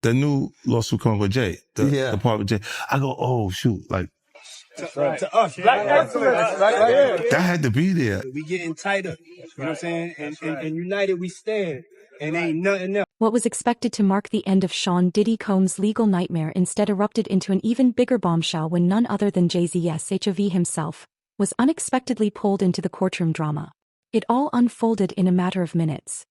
the new lawsuit coming with Jay, the part with Jay. I go, oh shoot, like to us, black excellence, right? that had to be there. We getting tighter, you know what I'm saying? And united we stand, and ain't nothing else. What was expected to mark the end of Sean Diddy Combs' legal nightmare instead erupted into an even bigger bombshell when none other than Jay-Z's HOV himself was unexpectedly pulled into the courtroom drama. It all unfolded in a matter of minutes.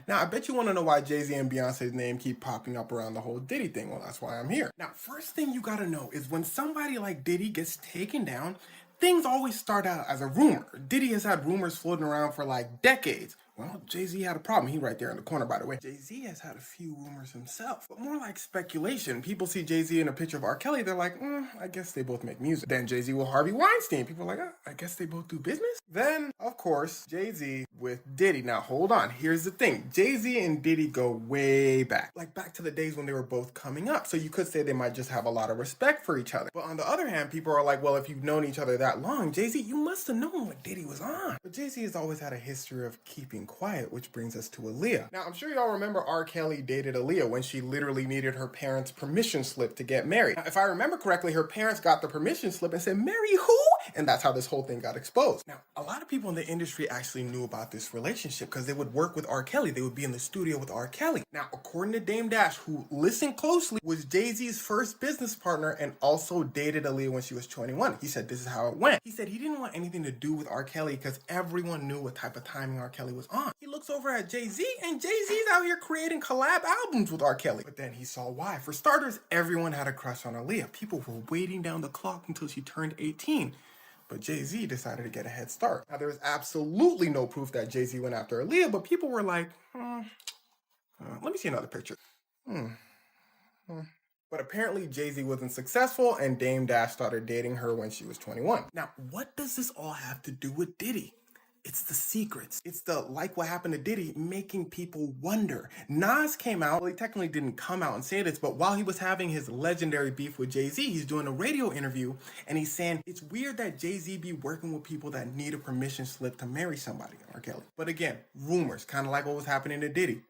Now, I bet you want to know why Jay-Z and Beyonce's name keep popping up around the whole Diddy thing. Well, that's why I'm here. Now, first thing you gotta know is when somebody like Diddy gets taken down, things always start out as a rumor. Diddy has had rumors floating around for like decades. Well, Jay-Z had a problem. He right there in the corner, by the way. Jay-Z has had a few rumors himself, but more like speculation. People see Jay-Z in a picture of R. Kelly, they're like, I guess they both make music. Then Jay-Z with Harvey Weinstein. People are like, I guess they both do business. Then, of course, Jay-Z with Diddy. Now, hold on. Here's the thing. Jay-Z and Diddy go way back. Like back to the days when they were both coming up. So you could say they might just have a lot of respect for each other. But on the other hand, people are like, well, if you've known each other that long, Jay-Z, you must have known what Diddy was on. But Jay-Z has always had a history of keeping quiet, which brings us to Aaliyah. Now, I'm sure y'all remember R. Kelly dated Aaliyah when she literally needed her parents' permission slip to get married. Now, if I remember correctly, her parents got the permission slip and said, marry who? And that's how this whole thing got exposed. Now, a lot of people in the industry actually knew about this relationship because they would work with R. Kelly. They would be in the studio with R. Kelly. Now, according to Dame Dash, who, listen closely, was Jay-Z's first business partner and also dated Aaliyah when she was 21. He said this is how it went. He said he didn't want anything to do with R. Kelly because everyone knew what type of timing R. Kelly was on. He looks over at Jay-Z and Jay-Z's out here creating collab albums with R. Kelly. But then he saw why. For starters, everyone had a crush on Aaliyah. People were waiting down the clock until she turned 18. But Jay-Z decided to get a head start. Now, there's absolutely no proof that Jay-Z went after Aaliyah, but people were like, let me see another picture. But apparently Jay-Z wasn't successful and Dame Dash started dating her when she was 21. Now, what does this all have to do with Diddy? It's the secrets. It's the, like what happened to Diddy, making people wonder. Nas came out, well, he technically didn't come out and say this, but while he was having his legendary beef with Jay-Z, he's doing a radio interview and he's saying, it's weird that Jay-Z be working with people that need a permission slip to marry somebody, R. Kelly. But again, rumors, kind of like what was happening to Diddy.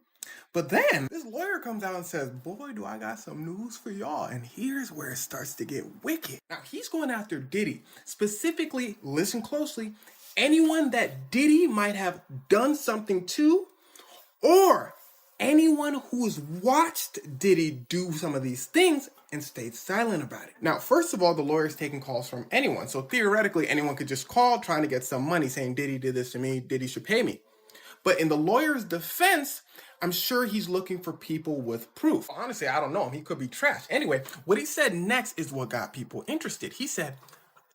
But then this lawyer comes out and says, boy, do I got some news for y'all. And here's where it starts to get wicked. Now, he's going after Diddy. Specifically, listen closely, anyone that Diddy might have done something to, or anyone who's watched Diddy do some of these things and stayed silent about it. Now, first of all, the lawyer's taking calls from anyone. So theoretically, anyone could just call trying to get some money saying, Diddy did this to me, Diddy should pay me. But in the lawyer's defense, I'm sure he's looking for people with proof. Honestly, I don't know him. He could be trash. Anyway, what he said next is what got people interested. He said,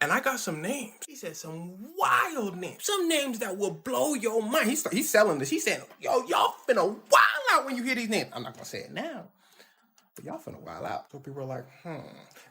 and I got some names. He said some wild names. Some names that will blow your mind. He's selling this. He's saying, yo, y'all finna wild out when you hear these names. I'm not going to say it now, but y'all finna wild out. So people are like,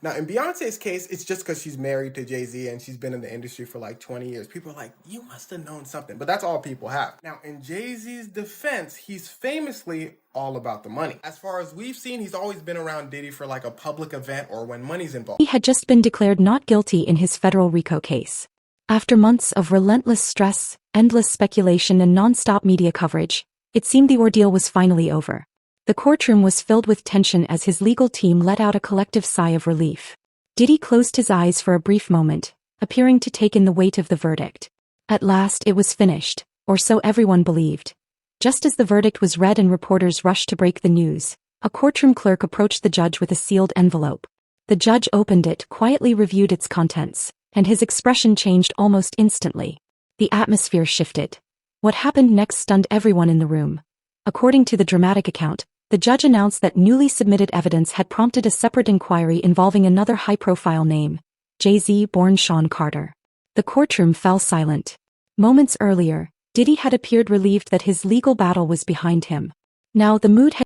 Now, in Beyonce's case, it's just because she's married to Jay-Z and she's been in the industry for like 20 years. People are like, you must have known something. But that's all people have. Now, in Jay-Z's defense, he's famously all about the money. As far as we've seen, he's always been around Diddy for like a public event or when money's involved. He had just been declared not guilty in his federal RICO case. After months of relentless stress, endless speculation, and non-stop media coverage, it seemed the ordeal was finally over. The courtroom was filled with tension as his legal team let out a collective sigh of relief. Diddy closed his eyes for a brief moment, appearing to take in the weight of the verdict. At last it was finished, or so everyone believed. Just as the verdict was read and reporters rushed to break the news, a courtroom clerk approached the judge with a sealed envelope. The judge opened it, quietly reviewed its contents, and his expression changed almost instantly. The atmosphere shifted. What happened next stunned everyone in the room. According to the dramatic account, the judge announced that newly submitted evidence had prompted a separate inquiry involving another high-profile name, Jay-Z born Sean Carter. The courtroom fell silent. Moments earlier, Diddy had appeared relieved that his legal battle was behind him. Now the mood had...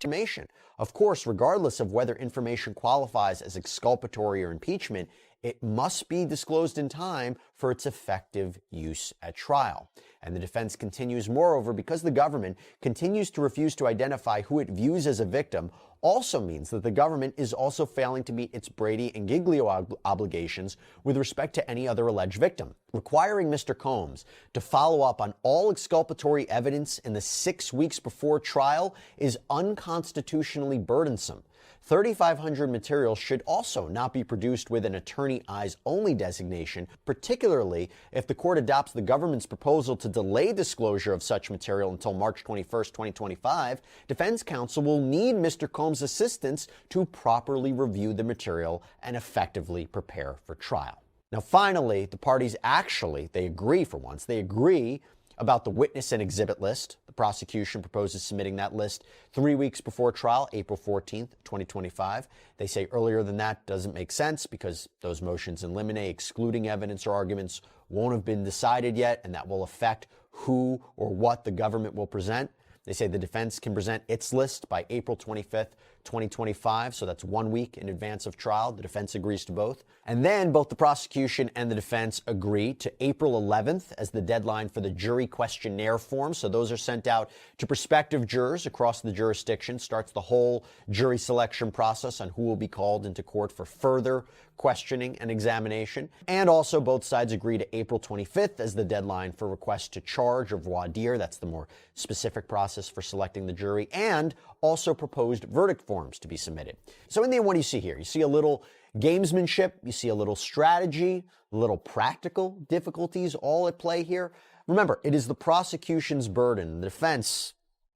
Of course, regardless of whether information qualifies as exculpatory or impeachment, it must be disclosed in time for its effective use at trial. And the defense continues, moreover, because the government continues to refuse to identify who it views as a victim, also means that the government is also failing to meet its Brady and Giglio obligations with respect to any other alleged victim. Requiring Mr. Combs to follow up on all exculpatory evidence in the 6 weeks before trial is unconstitutionally burdensome. 3,500 materials should also not be produced with an attorney eyes only designation, particularly if the court adopts the government's proposal to delay disclosure of such material until March 21st, 2025. Defense counsel will need Mr. Combs' assistance to properly review the material and effectively prepare for trial. Now, finally, the parties they agree for once. They agree about the witness and exhibit list. The prosecution proposes submitting that list 3 weeks before trial, April 14th, 2025. They say earlier than that doesn't make sense because those motions in limine excluding evidence or arguments won't have been decided yet, and that will affect who or what the government will present. They say the defense can present its list by April 25th, 2025, so that's 1 week in advance of trial. The defense agrees to both. And then both the prosecution and the defense agree to April 11th as the deadline for the jury questionnaire forms. So those are sent out to prospective jurors across the jurisdiction, starts the whole jury selection process on who will be called into court for further questioning and examination. And also both sides agree to April 25th as the deadline for requests to charge or voir dire. That's the more specific process for selecting the jury, and also proposed verdict forms to be submitted. So in the end, what do you see here? You see a little gamesmanship, you see a little strategy, a little practical difficulties all at play here. Remember, it is the prosecution's burden. The defense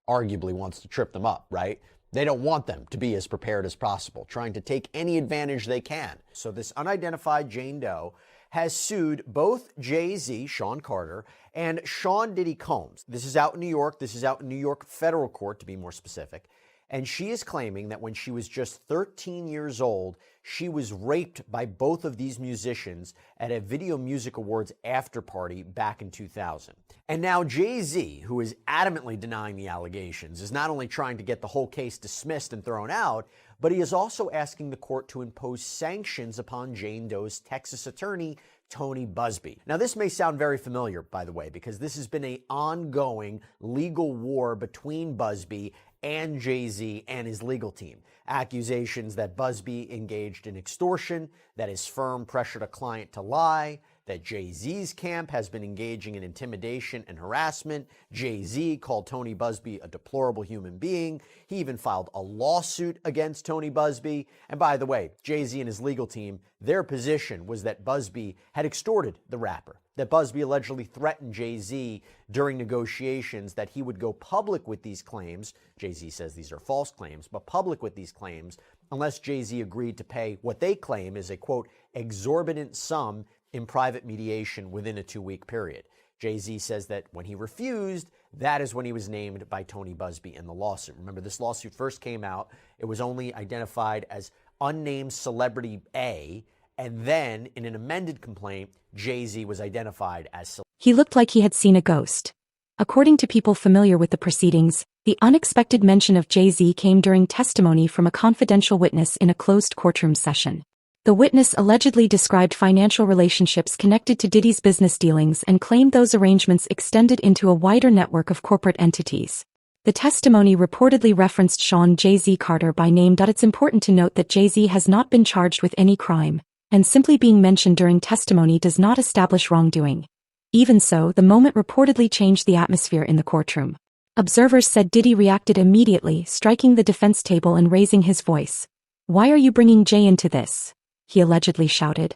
arguably wants to trip them up, right? They don't want them to be as prepared as possible, trying to take any advantage they can. So this unidentified Jane Doe has sued both Jay-Z, Sean Carter, and Sean Diddy Combs. This is out in New York. This is out in New York federal court, to be more specific. And she is claiming that when she was just 13 years old, she was raped by both of these musicians at a Video Music Awards after party back in 2000. And now Jay-Z, who is adamantly denying the allegations, is not only trying to get the whole case dismissed and thrown out, but he is also asking the court to impose sanctions upon Jane Doe's Texas attorney, Tony Buzbee. Now, this may sound very familiar, by the way, because this has been an ongoing legal war between Buzbee and Jay-Z and his legal team. Accusations that Buzbee engaged in extortion, that his firm pressured a client to lie, that Jay-Z's camp has been engaging in intimidation and harassment. Jay-Z called Tony Buzbee a deplorable human being. He even filed a lawsuit against Tony Buzbee. And by the way, Jay-Z and his legal team, their position was that Buzbee had extorted the rapper, that Buzbee allegedly threatened Jay-Z during negotiations that he would go public with these claims. Jay-Z says these are false claims, but public with these claims unless Jay-Z agreed to pay what they claim is a, quote, exorbitant sum in private mediation within a 2-week period. Jay-Z says that when he refused, that is when he was named by Tony Buzbee in the lawsuit. Remember, this lawsuit first came out. It was only identified as unnamed celebrity A, and then in an amended complaint, Jay-Z was identified as He looked like he had seen a ghost. According to people familiar with the proceedings, the unexpected mention of Jay-Z came during testimony from a confidential witness in a closed courtroom session. The witness allegedly described financial relationships connected to Diddy's business dealings and claimed those arrangements extended into a wider network of corporate entities. The testimony reportedly referenced Sean Jay-Z Carter by name. It's important to note that Jay-Z has not been charged with any crime, and simply being mentioned during testimony does not establish wrongdoing. Even so, the moment reportedly changed the atmosphere in the courtroom. Observers said Diddy reacted immediately, striking the defense table and raising his voice. "Why are you bringing Jay into this?" he allegedly shouted.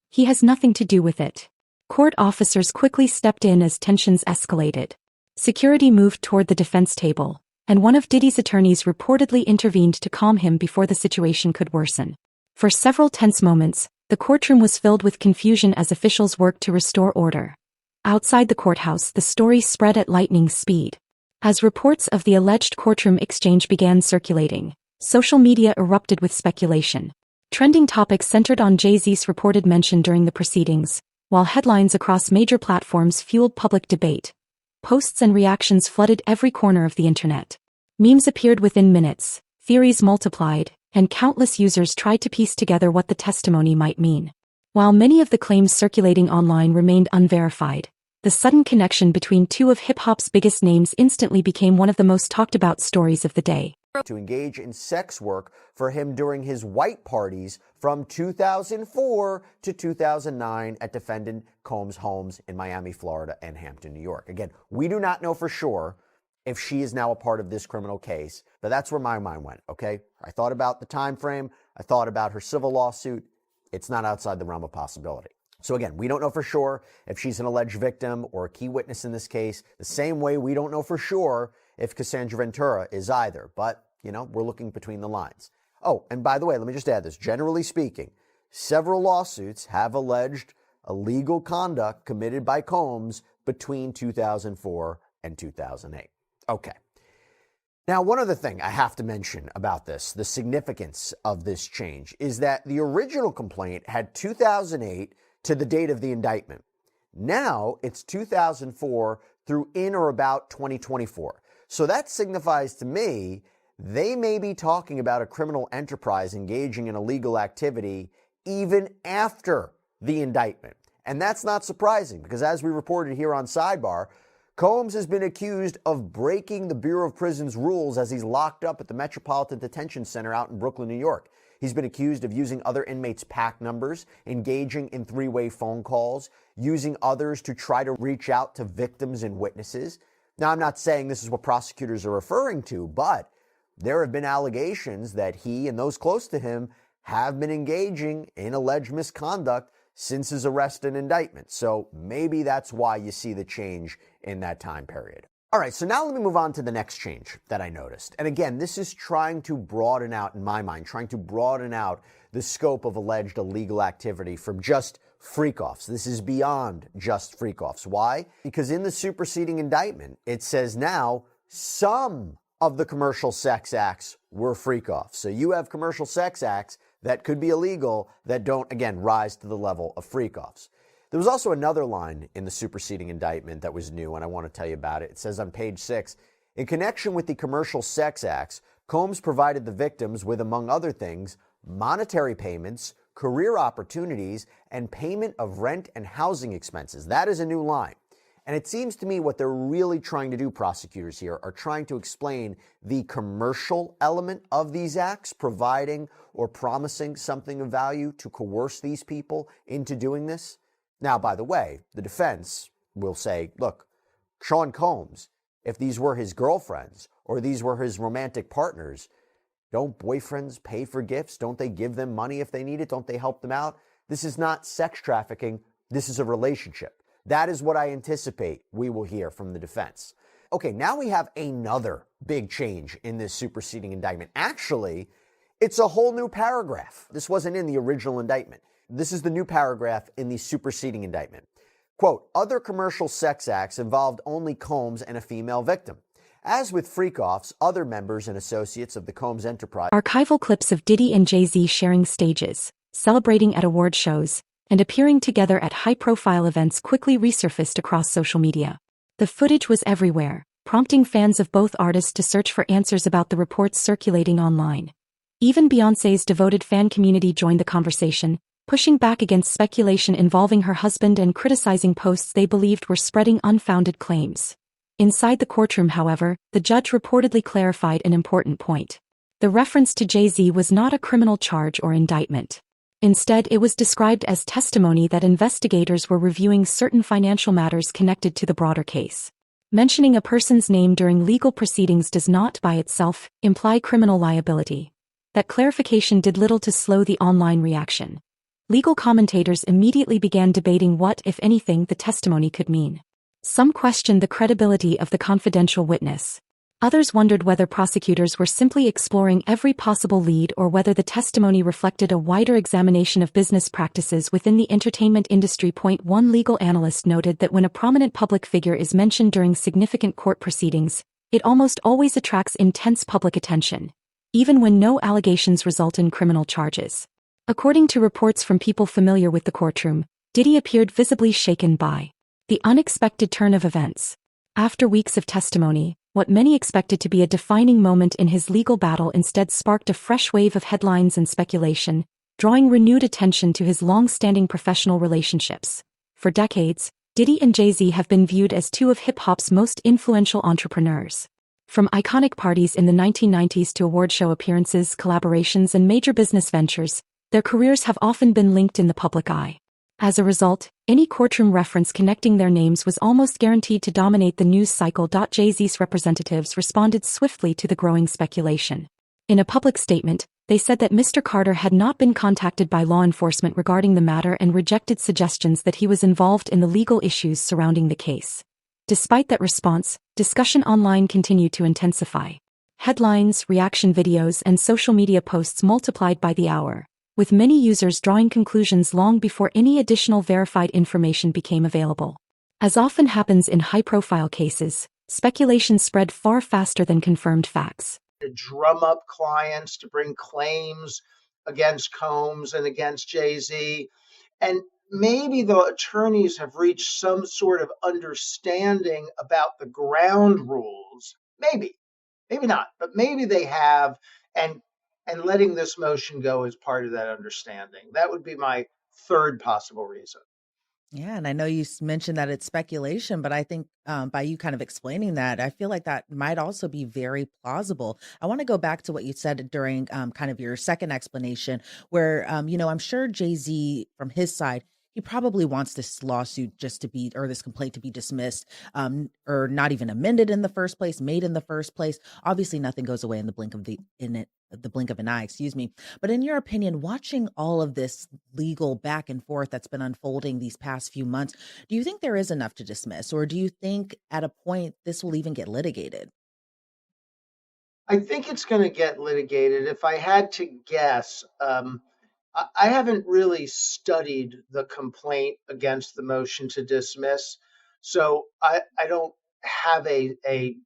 "He has nothing to do with it." Court officers quickly stepped in as tensions escalated. Security moved toward the defense table, and one of Diddy's attorneys reportedly intervened to calm him before the situation could worsen. For several tense moments, the courtroom was filled with confusion as officials worked to restore order. Outside the courthouse, the story spread at lightning speed. As reports of the alleged courtroom exchange began circulating, social media erupted with speculation. Trending topics centered on Jay-Z's reported mention during the proceedings, while headlines across major platforms fueled public debate. Posts and reactions flooded every corner of the internet. Memes appeared within minutes, theories multiplied, and countless users tried to piece together what the testimony might mean. While many of the claims circulating online remained unverified, the sudden connection between two of hip-hop's biggest names instantly became one of the most talked about stories of the day. To engage in sex work for him during his white parties from 2004 to 2009 at defendant Combs' homes in Miami, Florida, and Hampton, New York. Again, we do not know for sure if she is now a part of this criminal case. But that's where my mind went, okay? I thought about the time frame. I thought about her civil lawsuit. It's not outside the realm of possibility. So again, we don't know for sure if she's an alleged victim or a key witness in this case, the same way we don't know for sure if Cassandra Ventura is either. But, we're looking between the lines. Oh, and by the way, let me just add this. Generally speaking, several lawsuits have alleged illegal conduct committed by Combs between 2004 and 2008. Okay. Now, one other thing I have to mention about this, the significance of this change, is that the original complaint had 2008 to the date of the indictment. Now it's 2004 through in or about 2024. So that signifies to me they may be talking about a criminal enterprise engaging in illegal activity even after the indictment. And that's not surprising because, as we reported here on Sidebar, Combs has been accused of breaking the Bureau of Prisons rules as he's locked up at the Metropolitan Detention Center out in Brooklyn, New York. He's been accused of using other inmates' PAC numbers, engaging in three-way phone calls, using others to try to reach out to victims and witnesses. Now, I'm not saying this is what prosecutors are referring to, but there have been allegations that he and those close to him have been engaging in alleged misconduct since his arrest and indictment. So maybe that's why you see the change in that time period. All right, so now let me move on to the next change that I noticed. And again, this is trying to broaden out, in my mind, trying to broaden out the scope of alleged illegal activity from just freak-offs. This is beyond just freak-offs. Why? Because in the superseding indictment, it says now some of the commercial sex acts were freak-offs. So you have commercial sex acts that could be illegal that don't, again, rise to the level of freak-offs. There was also another line in the superseding indictment that was new, and I want to tell you about it. It says on page 6, in connection with the commercial sex acts, Combs provided the victims with, among other things, monetary payments, career opportunities, and payment of rent and housing expenses. That is a new line. And it seems to me what they're really trying to do, prosecutors here, are trying to explain the commercial element of these acts, providing or promising something of value to coerce these people into doing this. Now, by the way, the defense will say, look, Sean Combs, if these were his girlfriends or these were his romantic partners, don't boyfriends pay for gifts? Don't they give them money if they need it? Don't they help them out? This is not sex trafficking. This is a relationship. That is what I anticipate we will hear from the defense. Okay, now we have another big change in this superseding indictment. Actually, it's a whole new paragraph. This wasn't in the original indictment. This is the new paragraph in the superseding indictment. Quote, other commercial sex acts involved only Combs and a female victim. As with freak-offs, other members and associates of the Combs enterprise. Archival clips of Diddy and Jay-Z sharing stages, celebrating at award shows, and appearing together at high-profile events quickly resurfaced across social media. The footage was everywhere, prompting fans of both artists to search for answers about the reports circulating online. Even Beyoncé's devoted fan community joined the conversation, pushing back against speculation involving her husband and criticizing posts they believed were spreading unfounded claims. Inside the courtroom, however, the judge reportedly clarified an important point. The reference to Jay-Z was not a criminal charge or indictment. Instead, it was described as testimony that investigators were reviewing certain financial matters connected to the broader case. Mentioning a person's name during legal proceedings does not, by itself, imply criminal liability. That clarification did little to slow the online reaction. Legal commentators immediately began debating what, if anything, the testimony could mean. Some questioned the credibility of the confidential witness. Others wondered whether prosecutors were simply exploring every possible lead or whether the testimony reflected a wider examination of business practices within the entertainment industry. One legal analyst noted that when a prominent public figure is mentioned during significant court proceedings, it almost always attracts intense public attention, even when no allegations result in criminal charges. According to reports from people familiar with the courtroom, Diddy appeared visibly shaken by the unexpected turn of events. After weeks of testimony, what many expected to be a defining moment in his legal battle instead sparked a fresh wave of headlines and speculation, drawing renewed attention to his long-standing professional relationships. For decades, Diddy and Jay-Z have been viewed as two of hip-hop's most influential entrepreneurs. From iconic parties in the 1990s to award show appearances, collaborations, and major business ventures, their careers have often been linked in the public eye. As a result, any courtroom reference connecting their names was almost guaranteed to dominate the news cycle. Jay-Z's representatives responded swiftly to the growing speculation. In a public statement, they said that Mr. Carter had not been contacted by law enforcement regarding the matter and rejected suggestions that he was involved in the legal issues surrounding the case. Despite that response, discussion online continued to intensify. Headlines, reaction videos, and social media posts multiplied by the hour, with many users drawing conclusions long before any additional verified information became available. As often happens in high-profile cases, speculation spread far faster than confirmed facts. To drum up clients to bring claims against Combs and against Jay-Z. And maybe the attorneys have reached some sort of understanding about the ground rules. Maybe not, but maybe they have, and letting this motion go is part of that understanding. That would be my third possible reason. Yeah, and I know you mentioned that it's speculation, but I think by you kind of explaining that, I feel like that might also be very plausible. I want to go back to what you said during kind of your second explanation, where, I'm sure Jay-Z from his side, he probably wants this lawsuit or this complaint to be dismissed, or not even amended in the first place, made in the first place. Obviously, nothing goes away in the blink of an eye, excuse me. But in your opinion, watching all of this legal back and forth that's been unfolding these past few months, do you think there is enough to dismiss, or do you think at a point this will even get litigated? I think it's going to get litigated. If I had to guess, I haven't really studied the complaint against the motion to dismiss, so I don't have a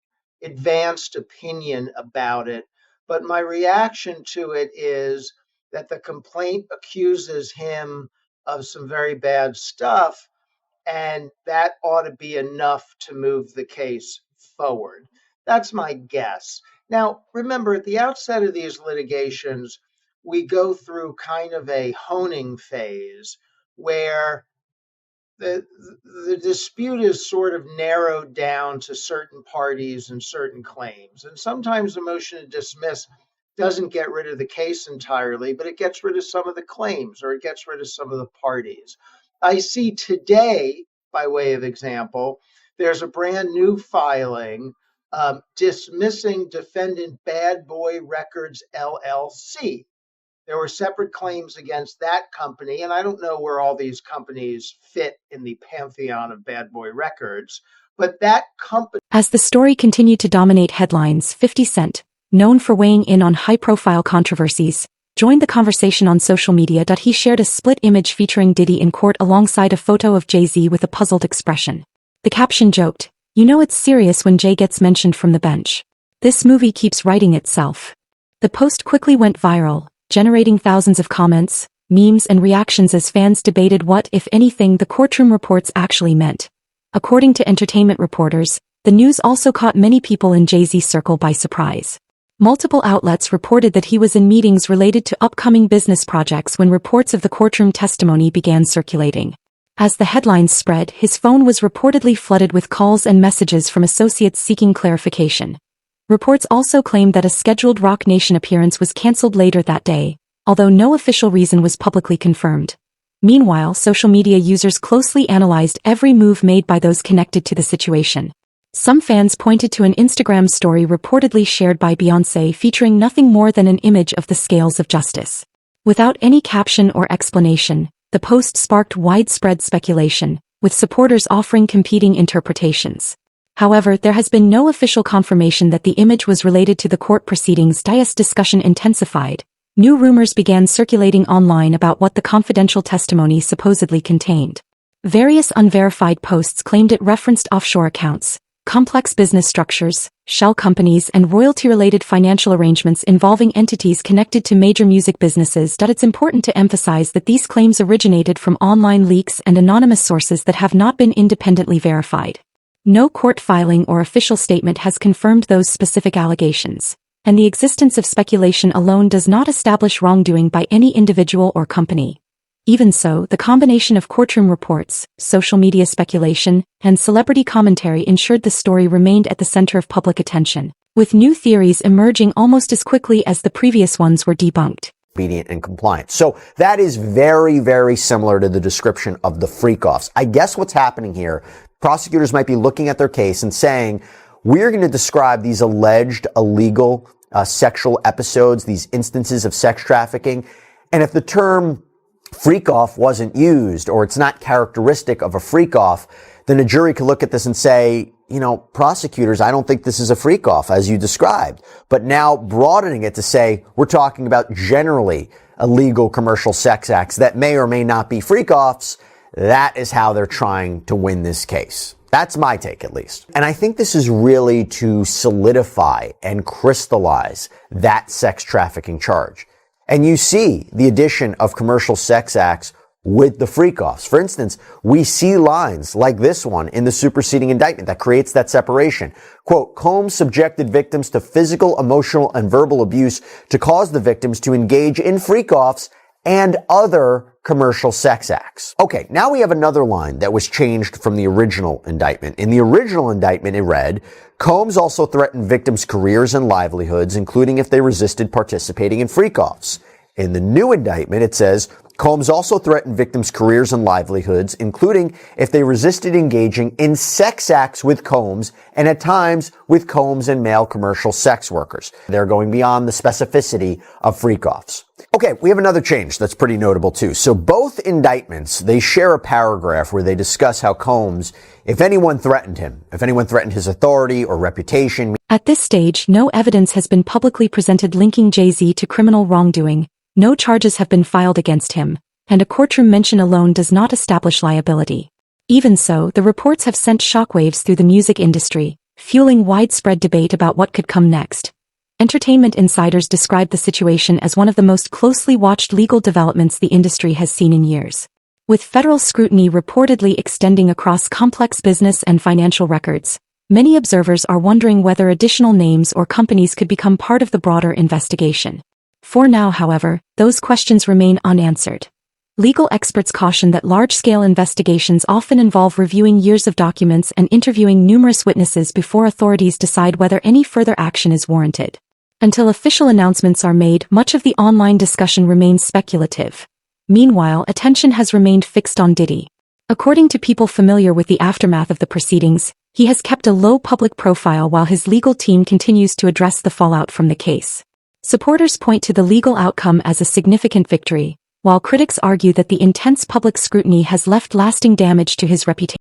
advanced opinion about it. But my reaction to it is that the complaint accuses him of some very bad stuff, and that ought to be enough to move the case forward. That's my guess. Now, remember, at the outset of these litigations, we go through kind of a honing phase where the dispute is sort of narrowed down to certain parties and certain claims. And sometimes the motion to dismiss doesn't get rid of the case entirely, but it gets rid of some of the claims, or it gets rid of some of the parties. I see today, by way of example, there's a brand new filing dismissing defendant Bad Boy Records, LLC. There were separate claims against that company, and I don't know where all these companies fit in the pantheon of Bad Boy Records, but that company... As the story continued to dominate headlines, 50 Cent, known for weighing in on high-profile controversies, joined the conversation on social media. He shared a split image featuring Diddy in court alongside a photo of Jay-Z with a puzzled expression. The caption joked, "You know it's serious when Jay gets mentioned from the bench. This movie keeps writing itself." The post quickly went viral, generating thousands of comments, memes, and reactions as fans debated what, if anything, the courtroom reports actually meant. According to entertainment reporters, the news also caught many people in Jay-Z's circle by surprise. Multiple outlets reported that he was in meetings related to upcoming business projects when reports of the courtroom testimony began circulating. As the headlines spread, his phone was reportedly flooded with calls and messages from associates seeking clarification. Reports also claimed that a scheduled Roc Nation appearance was canceled later that day, although no official reason was publicly confirmed. Meanwhile, social media users closely analyzed every move made by those connected to the situation. Some fans pointed to an Instagram story reportedly shared by Beyoncé featuring nothing more than an image of the scales of justice. Without any caption or explanation, the post sparked widespread speculation, with supporters offering competing interpretations. However, there has been no official confirmation that the image was related to the court proceedings. As discussion intensified, new rumors began circulating online about what the confidential testimony supposedly contained. Various unverified posts claimed it referenced offshore accounts, complex business structures, shell companies, and royalty-related financial arrangements involving entities connected to major music businesses. It's important to emphasize that these claims originated from online leaks and anonymous sources that have not been independently verified. No court filing or official statement has confirmed those specific allegations, and the existence of speculation alone does not establish wrongdoing by any individual or company. Even so, the combination of courtroom reports, social media speculation, and celebrity commentary ensured the story remained at the center of public attention, with new theories emerging almost as quickly as the previous ones were debunked. obedient and compliant. So that is very, very similar to the description of the freak-offs. I guess what's happening here, prosecutors might be looking at their case and saying, we're going to describe these alleged illegal sexual episodes, these instances of sex trafficking, and if the term freak-off wasn't used, or it's not characteristic of a freak-off, then a jury could look at this and say, you know, prosecutors, I don't think this is a freak-off as you described. But now broadening it to say, we're talking about generally illegal commercial sex acts that may or may not be freak-offs, that is how they're trying to win this case. That's my take, at least. And I think this is really to solidify and crystallize that sex trafficking charge. And you see the addition of commercial sex acts with the freak-offs. For instance, we see lines like this one in the superseding indictment that creates that separation. Quote, Combs subjected victims to physical, emotional, and verbal abuse to cause the victims to engage in freak-offs and other commercial sex acts. Okay, now we have another line that was changed from the original indictment. In the original indictment, it read, Combs also threatened victims' careers and livelihoods, including if they resisted participating in freak-offs. In the new indictment, it says, Combs also threatened victims' careers and livelihoods, including if they resisted engaging in sex acts with Combs and at times with Combs and male commercial sex workers. They're going beyond the specificity of freak-offs. Okay, we have another change that's pretty notable too. So both indictments, they share a paragraph where they discuss how Combs, if anyone threatened him, if anyone threatened his authority or reputation. At this stage, no evidence has been publicly presented linking Jay-Z to criminal wrongdoing. No charges have been filed against him, and a courtroom mention alone does not establish liability. Even so, the reports have sent shockwaves through the music industry, fueling widespread debate about what could come next. Entertainment insiders describe the situation as one of the most closely watched legal developments the industry has seen in years. With federal scrutiny reportedly extending across complex business and financial records, many observers are wondering whether additional names or companies could become part of the broader investigation. For now, however, those questions remain unanswered. Legal experts caution that large-scale investigations often involve reviewing years of documents and interviewing numerous witnesses before authorities decide whether any further action is warranted. Until official announcements are made, much of the online discussion remains speculative. Meanwhile, attention has remained fixed on Diddy. According to people familiar with the aftermath of the proceedings, he has kept a low public profile while his legal team continues to address the fallout from the case. Supporters point to the legal outcome as a significant victory, while critics argue that the intense public scrutiny has left lasting damage to his reputation.